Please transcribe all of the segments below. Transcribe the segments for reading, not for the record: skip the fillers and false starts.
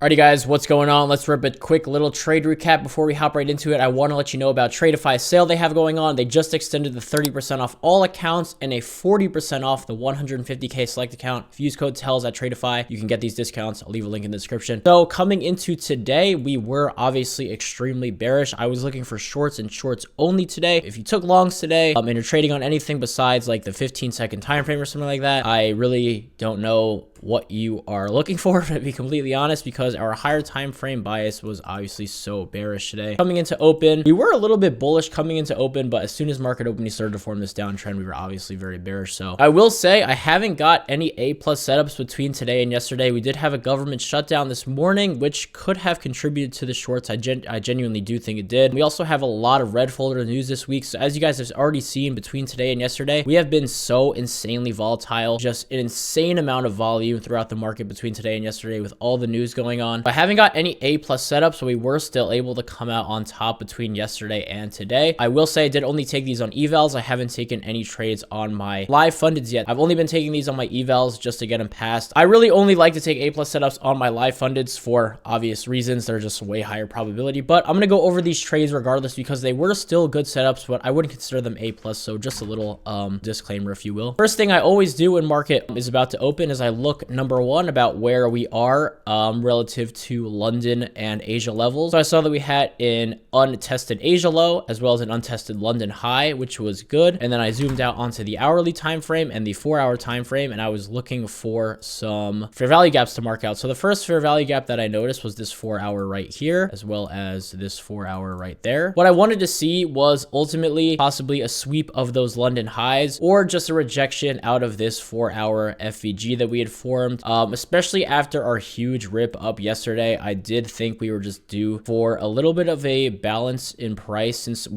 Alrighty guys, what's going on? Let's rip a quick little trade recap before we hop right into it. I want to let you know about Tradeify sale they have going on. They just extended the 30% off all accounts and a 40% off the 150k select account. If you use code Tels at Tradeify, you can get these discounts. I'll leave a link in the description. So coming into today, we were obviously extremely bearish. I was looking for shorts and shorts only today. If you took longs today and you're trading on anything besides like the 15-second time frame or something like that, I really don't know what you are looking for, to be completely honest, because our higher time frame bias was obviously so bearish today. Coming into open, we were a little bit bullish coming into open, but as soon as market open, we started to form this downtrend. We were obviously very bearish. So I will say I haven't got any A+ setups between today and yesterday. We did have a government shutdown this morning, which could have contributed to the shorts. I genuinely do think it did. We also have a lot of red folder news this week. So as you guys have already seen between today and yesterday, we have been so insanely volatile, just an insane amount of volume throughout the market between today and yesterday with all the news going on. I haven't got any A+ setups, so we were still able to come out on top between yesterday and today. I will say I did only take these on evals. I haven't taken any trades on my live fundeds yet. I've only been taking these on my evals just to get them passed. I really only like to take A+ setups on my live fundeds for obvious reasons. They're just way higher probability, but I'm going to go over these trades regardless because they were still good setups, but I wouldn't consider them A+. So just a little disclaimer, if you will. First thing I always do when market is about to open is I look, number one, about where we are relative to London and Asia levels. So I saw that we had an untested Asia low as well as an untested London high, which was good. And then I zoomed out onto the hourly time frame and the 4-hour time frame, and I was looking for some fair value gaps to mark out. So the first fair value gap that I noticed was this 4-hour right here, as well as this 4-hour right there. What I wanted to see was ultimately possibly a sweep of those London highs or just a rejection out of this 4-hour FVG that we had formed, especially after our huge rip up yesterday. I did think we were just due for a little bit of a balance in price since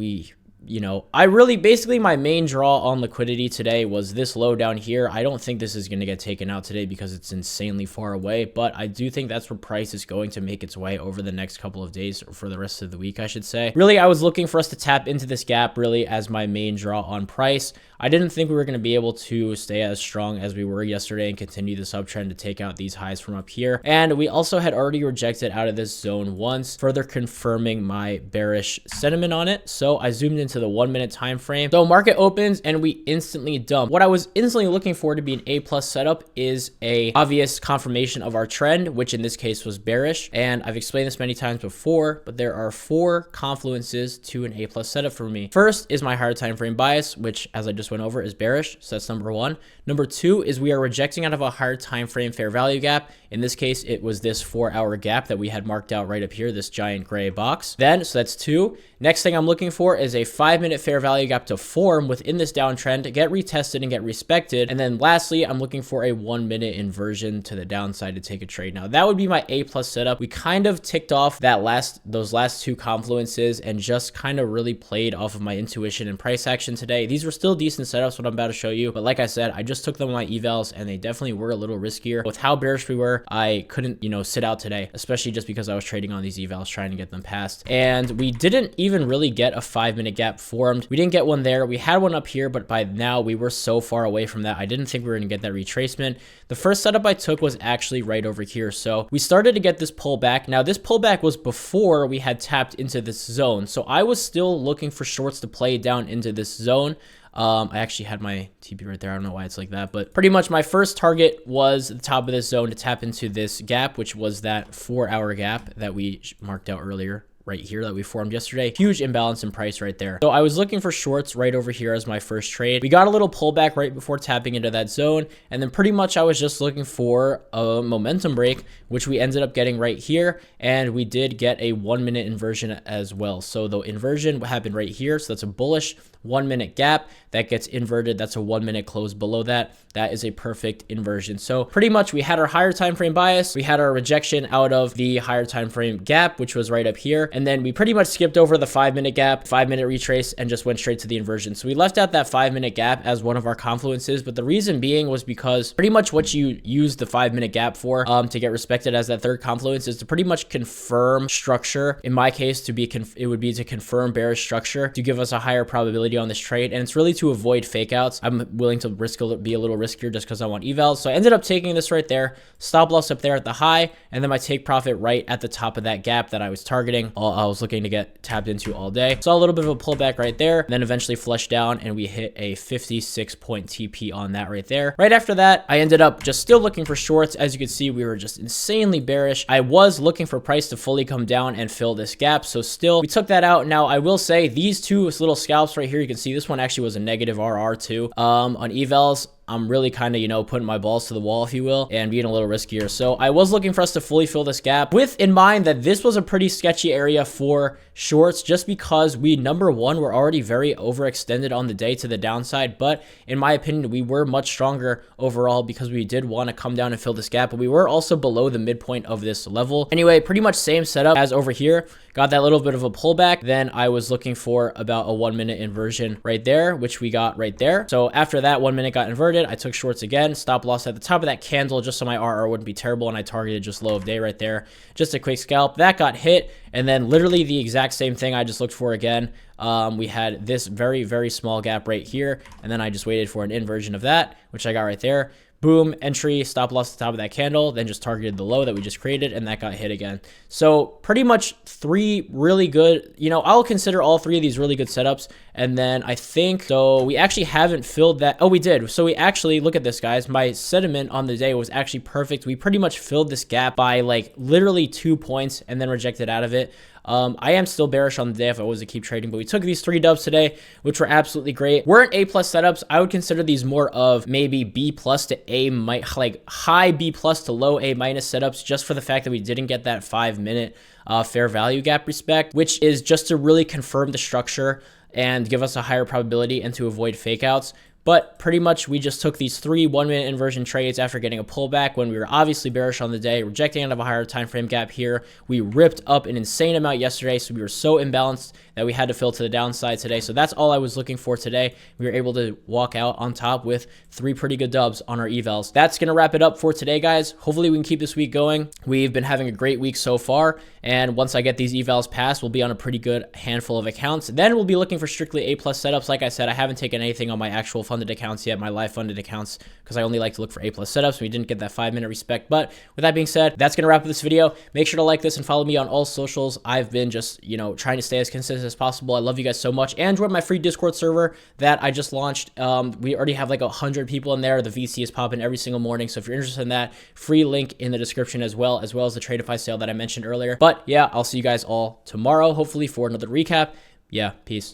I really basically my main draw on liquidity today was this low down here. I don't think this is going to get taken out today because it's insanely far away, but I do think that's where price is going to make its way over the next couple of days, or for the rest of the week, I should say. Really, I was looking for us to tap into this gap really as my main draw on price. I didn't think we were going to be able to stay as strong as we were yesterday and continue this uptrend to take out these highs from up here. And we also had already rejected out of this zone once, further confirming my bearish sentiment on it. So I zoomed into the 1-minute time frame. So market opens and we instantly dump. What I was instantly looking for to be an A+ setup is a obvious confirmation of our trend, which in this case was bearish. And I've explained this many times before, but there are 4 confluences to an A+ setup for me. First is my higher time frame bias, which as I just went over is bearish. So that's number 1. Number 2 is we are rejecting out of a higher time frame fair value gap. In this case, it was this 4-hour gap that we had marked out right up here, this giant gray box. Then, so that's 2. Next thing I'm looking for is a 5-minute fair value gap to form within this downtrend, to get retested and get respected. And then lastly, I'm looking for a 1-minute inversion to the downside to take a trade. Now that would be my A+ setup. We kind of ticked off those last 2 confluences and just kind of really played off of my intuition and price action today. These were still decent setups, what I'm about to show you, but like I said, I just took them on my evals and they definitely were a little riskier. With how bearish we were, I couldn't, sit out today, especially just because I was trading on these evals trying to get them passed. And we didn't even really get a 5-minute gap formed. We didn't get one there. We had one up here, but by now we were so far away from that. I didn't think we were going to get that retracement. The first setup I took was actually right over here. So we started to get this pullback. Now this pullback was before we had tapped into this zone. So I was still looking for shorts to play down into this zone. I actually had my TP right there. I don't know why it's like that, but pretty much my first target was the top of this zone to tap into this gap, which was that 4-hour gap that we marked out earlier. Right here that we formed yesterday. Huge imbalance in price right there. So I was looking for shorts right over here as my first trade. We got a little pullback right before tapping into that zone. And then pretty much I was just looking for a momentum break, which we ended up getting right here. And we did get a 1-minute inversion as well. So the inversion happened right here. So that's a bullish 1-minute gap that gets inverted. That's a 1-minute close below that. That is a perfect inversion. So pretty much we had our higher time frame bias. We had our rejection out of the higher time frame gap, which was right up here. And then we pretty much skipped over the 5-minute gap, 5-minute retrace, and just went straight to the inversion. So we left out that 5-minute gap as one of our confluences, but the reason being was because pretty much what you use the 5-minute gap for to get respected as that third confluence is to pretty much confirm structure. In my case, it would be to confirm bearish structure to give us a higher probability on this trade, and it's really to avoid fake outs. I'm willing to be a little riskier just because I want evals. So I ended up taking this right there, stop loss up there at the high, and then my take profit right at the top of that gap that I was targeting. I was looking to get tapped into all day. Saw a little bit of a pullback right there, and then eventually flushed down, and we hit a 56-point TP on that right there. Right after that, I ended up just still looking for shorts. As you can see, we were just insanely bearish. I was looking for price to fully come down and fill this gap, so still we took that out. Now I will say these two little scalps right here, you can see this one actually was a negative RR too. On evals, I'm really kind of, you know, putting my balls to the wall, if you will, and being a little riskier. So I was looking for us to fully fill this gap with in mind that this was a pretty sketchy area for shorts, just because we, number one, were already very overextended on the day to the downside. But in my opinion, we were much stronger overall because we did want to come down and fill this gap, but we were also below the midpoint of this level. Anyway, pretty much same setup as over here. Got that little bit of a pullback. Then I was looking for about a 1-minute inversion right there, which we got right there. So after that 1 minute got inverted, I took shorts again, stop loss at the top of that candle just so my RR wouldn't be terrible, and I targeted just low of day right there. Just a quick scalp. That got hit, and then literally the exact same thing I just looked for again. We had this very, very small gap right here, and then I just waited for an inversion of that, which I got right there. Boom, entry, stop loss at the top of that candle, then just targeted the low that we just created, and that got hit again. So pretty much 3 really good, you know, I'll consider all 3 of these really good setups. And then I think, so we actually haven't filled that. Oh, we did. So we actually, look at this, guys. My sentiment on the day was actually perfect. We pretty much filled this gap by like literally 2 points and then rejected out of it. I am still bearish on the day if I was to keep trading, but we took these 3 dubs today, which were absolutely great. Weren't A+ setups. I would consider these more of maybe B+ to A-, like high B+ to low A- setups, just for the fact that we didn't get that 5-minute fair value gap respect, which is just to really confirm the structure and give us a higher probability and to avoid fake outs. But pretty much we just took these 3 1-minute inversion trades after getting a pullback when we were obviously bearish on the day, rejecting out of a higher time frame gap here. We ripped up an insane amount yesterday, so we were so imbalanced that we had to fill to the downside today. So that's all I was looking for today. We were able to walk out on top with 3 pretty good dubs on our evals. That's going to wrap it up for today, guys. Hopefully we can keep this week going. We've been having a great week so far, and once I get these evals passed, we'll be on a pretty good handful of accounts. Then we'll be looking for strictly A+ setups. Like I said, I haven't taken anything on my actual funded accounts yet, my live funded accounts, because I only like to look for A+ setups. We didn't get that 5-minute respect. But with that being said, that's going to wrap up this video. Make sure to like this and follow me on all socials. I've been just, you know, trying to stay as consistent as possible. I love you guys so much. And join my free Discord server that I just launched. We already have like 100 people in there. The VC is popping every single morning. So if you're interested in that, free link in the description as well as the Tradeify sale that I mentioned earlier. But yeah, I'll see you guys all tomorrow, hopefully, for another recap. Yeah, peace.